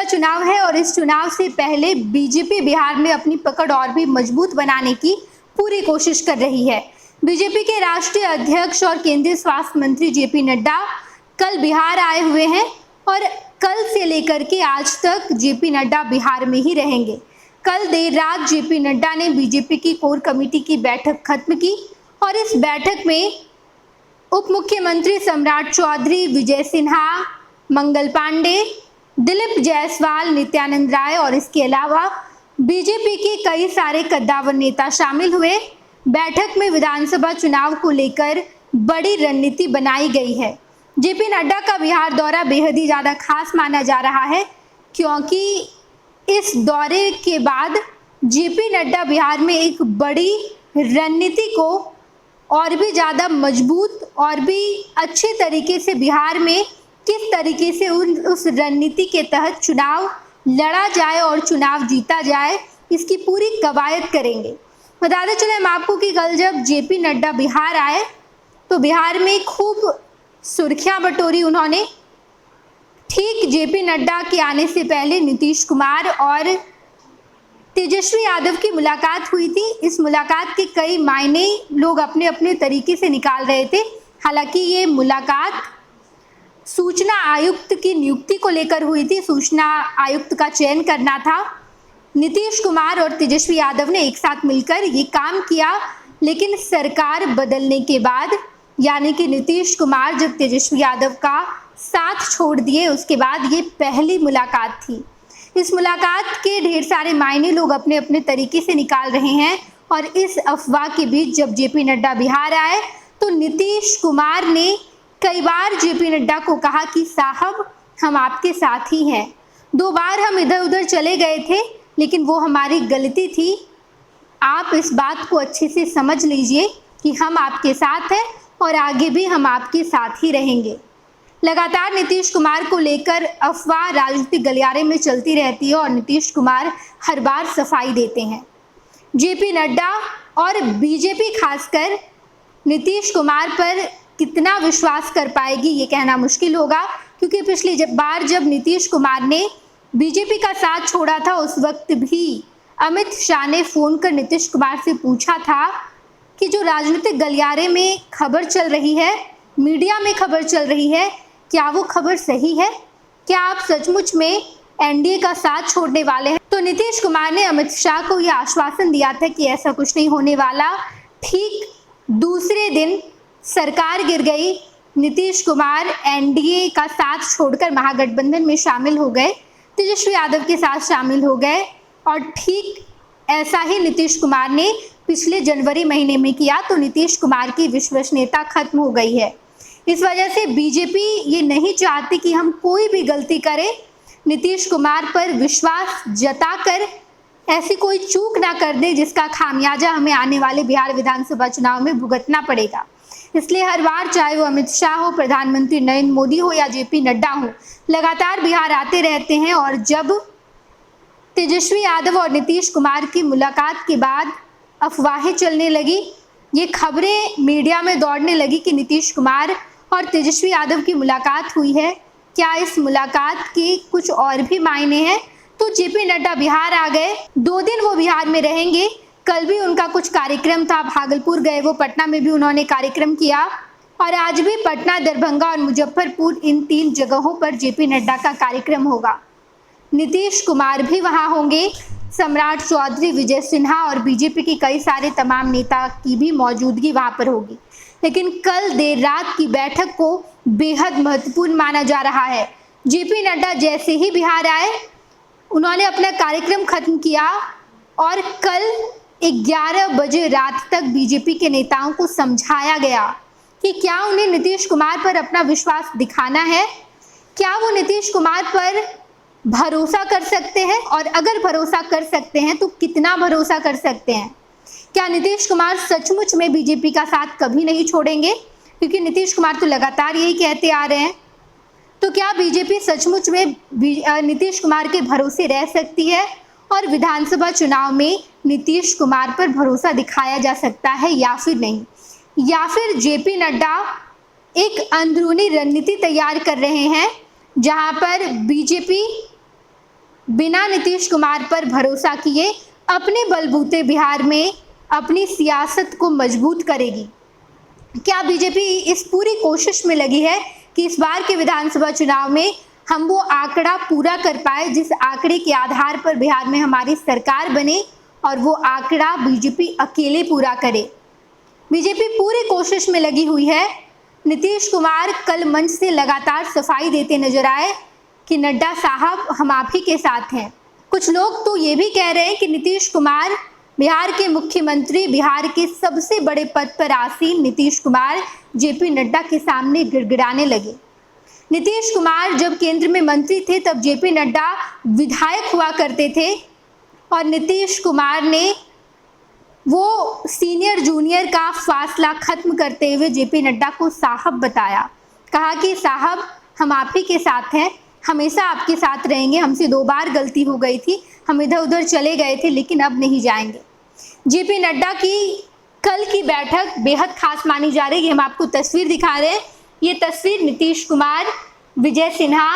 चुनाव है और इस चुनाव से पहले बीजेपी बिहार में अपनी पकड़ और भी मजबूत बनाने की पूरी कोशिश कर रही है। बीजेपी के राष्ट्रीय अध्यक्ष और केंद्रीय स्वास्थ्य मंत्री जेपी नड्डा कल बिहार आए हुए हैं और कल से लेकर के आज तक जेपी नड्डा बिहार में ही रहेंगे। कल देर रात जेपी नड्डा ने बीजेपी की कोर कमेटी की बैठक खत्म की और इस बैठक में उप मुख्यमंत्री सम्राट चौधरी, विजय सिन्हा, मंगल पांडे, दिलीप जायसवाल, नित्यानंद राय और इसके अलावा बीजेपी के कई सारे कद्दावर नेता शामिल हुए। बैठक में विधानसभा चुनाव को लेकर बड़ी रणनीति बनाई गई है। जेपी नड्डा का बिहार दौरा बेहद ही ज़्यादा खास माना जा रहा है क्योंकि इस दौरे के बाद जेपी नड्डा बिहार में एक बड़ी रणनीति को और भी ज़्यादा मजबूत और भी अच्छे तरीके से बिहार में किस तरीके से उस रणनीति के तहत चुनाव लड़ा जाए और चुनाव जीता जाए, इसकी पूरी कवायद करेंगे। बताते चले हम आपको कि कल जब जेपी नड्डा बिहार आए तो बिहार में खूब सुर्खियां बटोरी उन्होंने। ठीक जेपी नड्डा के आने से पहले नीतीश कुमार और तेजस्वी यादव की मुलाकात हुई थी। इस मुलाकात के कई मायने लोग अपने अपने तरीके से निकाल रहे थे। हालांकि ये मुलाकात सूचना आयुक्त की नियुक्ति को लेकर हुई थी। सूचना आयुक्त का चयन करना था। नीतीश कुमार और तेजस्वी यादव ने एक साथ मिलकर ये काम किया, लेकिन सरकार बदलने के बाद यानी कि नीतीश कुमार जब तेजस्वी यादव का साथ छोड़ दिए उसके बाद ये पहली मुलाकात थी। इस मुलाकात के ढेर सारे मायने लोग अपने अपने तरीके से निकाल रहे हैं और इस अफवाह के बीच जब जेपी नड्डा बिहार आए तो नीतीश कुमार ने कई बार जेपी नड्डा को कहा कि साहब हम आपके साथ ही हैं। 2 बार हम इधर उधर चले गए थे लेकिन वो हमारी गलती थी। आप इस बात को अच्छे से समझ लीजिए कि हम आपके साथ हैं और आगे भी हम आपके साथ ही रहेंगे। लगातार नीतीश कुमार को लेकर अफवाह राजनीतिक गलियारे में चलती रहती है और नीतीश कुमार हर बार सफाई देते हैं। जेपी नड्डा और बीजेपी खासकर नीतीश कुमार पर कितना विश्वास कर पाएगी ये कहना मुश्किल होगा क्योंकि पिछली बार जब नीतीश कुमार ने बीजेपी का साथ छोड़ा था उस वक्त भी अमित शाह ने फ़ोन कर नीतीश कुमार से पूछा था कि जो राजनीतिक गलियारे में खबर चल रही है, मीडिया में खबर चल रही है, क्या वो खबर सही है? क्या आप सचमुच में एनडीए का साथ छोड़ने वाले हैं? तो नीतीश कुमार ने अमित शाह को यह आश्वासन दिया था कि ऐसा कुछ नहीं होने वाला। ठीक दूसरे दिन सरकार गिर गई। नीतीश कुमार एनडीए का साथ छोड़कर महागठबंधन में शामिल हो गए, तेजस्वी यादव के साथ शामिल हो गए और ठीक ऐसा ही नीतीश कुमार ने पिछले जनवरी महीने में किया तो नीतीश कुमार की विश्वसनीयता खत्म हो गई है। इस वजह से बीजेपी ये नहीं चाहती कि हम कोई भी गलती करें, नीतीश कुमार पर विश्वास जताकर ऐसी कोई चूक ना कर दे जिसका खामियाजा हमें आने वाले बिहार विधानसभा चुनाव में भुगतना पड़ेगा। इसलिए हर बार चाहे वो अमित शाह हो, प्रधानमंत्री नरेंद्र मोदी हो या जेपी नड्डा हो, लगातार बिहार आते रहते हैं और जब तेजस्वी यादव और नीतीश कुमार की मुलाकात के बाद अफवाहें चलने लगी, ये खबरें मीडिया में दौड़ने लगी कि नीतीश कुमार और तेजस्वी यादव की मुलाकात हुई है, क्या इस मुलाकात के कुछ और भी मायने हैं? तो जेपी नड्डा बिहार आ गए। 2 दिन वो बिहार में रहेंगे। कल भी उनका कुछ कार्यक्रम था, भागलपुर गए वो, पटना में भी उन्होंने कार्यक्रम किया और आज भी पटना, दरभंगा और मुजफ्फरपुर इन 3 जगहों पर जेपी नड्डा का कार्यक्रम होगा। नीतीश कुमार भी वहां होंगे, सम्राट चौधरी, विजय सिन्हा और बीजेपी की कई सारे तमाम नेता की भी मौजूदगी वहां पर होगी। लेकिन कल देर रात की बैठक को बेहद महत्वपूर्ण माना जा रहा है। जेपी नड्डा जैसे ही बिहार आए उन्होंने अपना कार्यक्रम खत्म किया और कल 11 बजे रात तक बीजेपी के नेताओं को समझाया गया कि क्या उन्हें नीतीश कुमार पर अपना विश्वास दिखाना है, क्या वो नीतीश कुमार पर भरोसा कर सकते हैं और अगर भरोसा कर सकते हैं तो कितना भरोसा कर सकते हैं। क्या नीतीश कुमार सचमुच में बीजेपी का साथ कभी नहीं छोड़ेंगे? क्योंकि नीतीश कुमार तो लगातार यही कहते आ रहे हैं। तो क्या बीजेपी सचमुच में नीतीश कुमार के भरोसे रह सकती है और विधानसभा चुनाव में नीतीश कुमार पर भरोसा दिखाया जा सकता है या फिर नहीं? या फिर जेपी नड्डा एक अंदरूनी रणनीति तैयार कर रहे हैं जहां पर बीजेपी बिना नीतीश कुमार पर भरोसा किए अपने बलबूते बिहार में अपनी सियासत को मजबूत करेगी। क्या बीजेपी इस पूरी कोशिश में लगी है कि इस बार के विधानसभा चुनाव में हम वो आंकड़ा पूरा कर पाए जिस आंकड़े के आधार पर बिहार में हमारी सरकार बने, और वो आंकड़ा बीजेपी अकेले पूरा करे? बीजेपी पूरी कोशिश में लगी हुई है। नीतीश कुमार कल मंच से लगातार सफाई देते नजर आए कि नड्डा साहब हम आप ही के साथ हैं। कुछ लोग तो ये भी कह रहे हैं कि नीतीश कुमार बिहार के मुख्यमंत्री, बिहार के सबसे बड़े पद पर आसीन नीतीश कुमार जेपी नड्डा के सामने गिड़गिड़ाने लगे। नीतीश कुमार जब केंद्र में मंत्री थे तब जेपी नड्डा विधायक हुआ करते थे, और नीतीश कुमार ने वो सीनियर जूनियर का फासला खत्म करते हुए जेपी नड्डा को साहब बताया। कहा कि साहब हम आप ही के साथ हैं, हमेशा आपके साथ रहेंगे। हमसे 2 बार गलती हो गई थी, हम इधर उधर चले गए थे, लेकिन अब नहीं जाएंगे। जेपी नड्डा की कल की बैठक बेहद खास मानी जा रही है। हम आपको तस्वीर दिखा रहे हैं। ये तस्वीर नीतीश कुमार, विजय सिन्हा,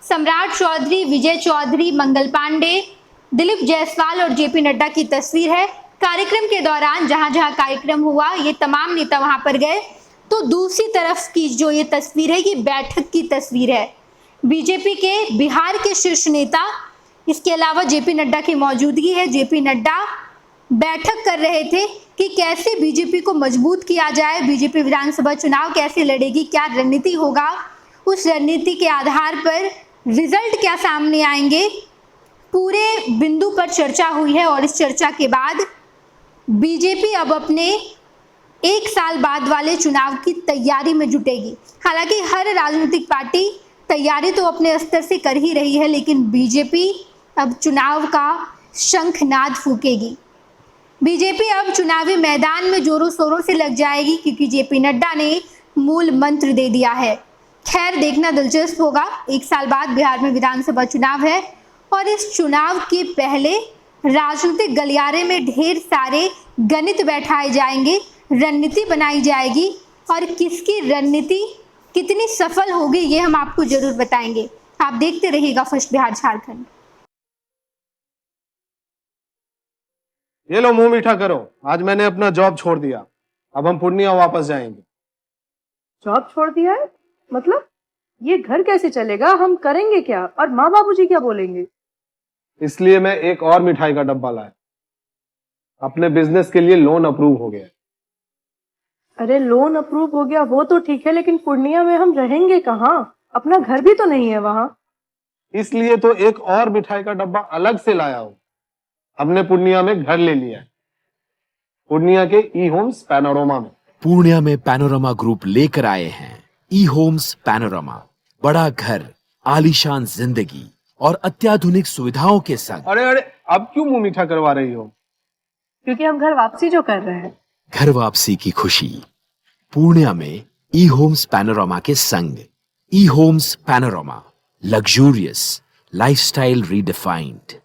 सम्राट चौधरी, विजय चौधरी, मंगल पांडे, दिलीप जायसवाल और जेपी नड्डा की तस्वीर है। कार्यक्रम के दौरान जहां जहां कार्यक्रम हुआ ये तमाम नेता वहां पर गए। तो दूसरी तरफ की जो ये तस्वीर है ये बैठक की तस्वीर है। बीजेपी के बिहार के शीर्ष नेता, इसके अलावा जेपी नड्डा की मौजूदगी है। जेपी नड्डा बैठक कर रहे थे कि कैसे बीजेपी को मजबूत किया जाए, बीजेपी विधानसभा चुनाव कैसे लड़ेगी, क्या रणनीति होगा, उस रणनीति के आधार पर रिजल्ट क्या सामने आएंगे, पूरे बिंदु पर चर्चा हुई है। और इस चर्चा के बाद बीजेपी अब अपने 1 साल बाद वाले चुनाव की तैयारी में जुटेगी। हालांकि हर राजनीतिक पार्टी तैयारी तो अपने स्तर से कर ही रही है, लेकिन बीजेपी अब चुनाव का शंखनाद फूकेगी। बीजेपी अब चुनावी मैदान में जोरों शोरों से लग जाएगी, क्योंकि जेपी नड्डा ने मूल मंत्र दे दिया है। खैर, देखना दिलचस्प होगा। 1 साल बाद बिहार में विधानसभा चुनाव है, और इस चुनाव के पहले राजनीतिक गलियारे में ढेर सारे गणित बैठाए जाएंगे, रणनीति बनाई जाएगी, और किसकी रणनीति कितनी सफल होगी ये हम आपको जरूर बताएंगे। आप देखते रहिएगा फर्स्ट बिहार झारखंड। ये लो मुंह मीठा करो, आज मैंने अपना जॉब छोड़ दिया, अब हम पूर्णिया वापस जाएंगे। जॉब छोड़ दिया है? मतलब ये घर कैसे चलेगा? हम करेंगे क्या? और माँ बाबूजी क्या बोलेंगे? इसलिए मैं एक और मिठाई का डब्बा लाया। अपने बिजनेस के लिए लोन अप्रूव हो गया। अरे लोन अप्रूव हो गया वो तो ठीक है, लेकिन पूर्णिया में हम रहेंगे कहाँ? अपना घर भी तो नहीं है वहाँ। इसलिए तो एक और मिठाई का डब्बा अलग से लाया हूँ। हमने पूर्णिया में घर ले लिया है, पूर्णिया के ई होम्स पैनोरमा में। पूर्णिया में पैनोरमा ग्रुप लेकर आए हैं ई होम्स पैनोरमा। बड़ा घर, आलीशान जिंदगी और अत्याधुनिक सुविधाओं के संग। अरे अब क्यों मुंह मीठा करवा रही हो? क्योंकि हम घर वापसी जो कर रहे हैं। घर वापसी की खुशी पूर्णिया में ई होम्स पैनोरमा के संग। E Homes Panorama, luxurious lifestyle redefined.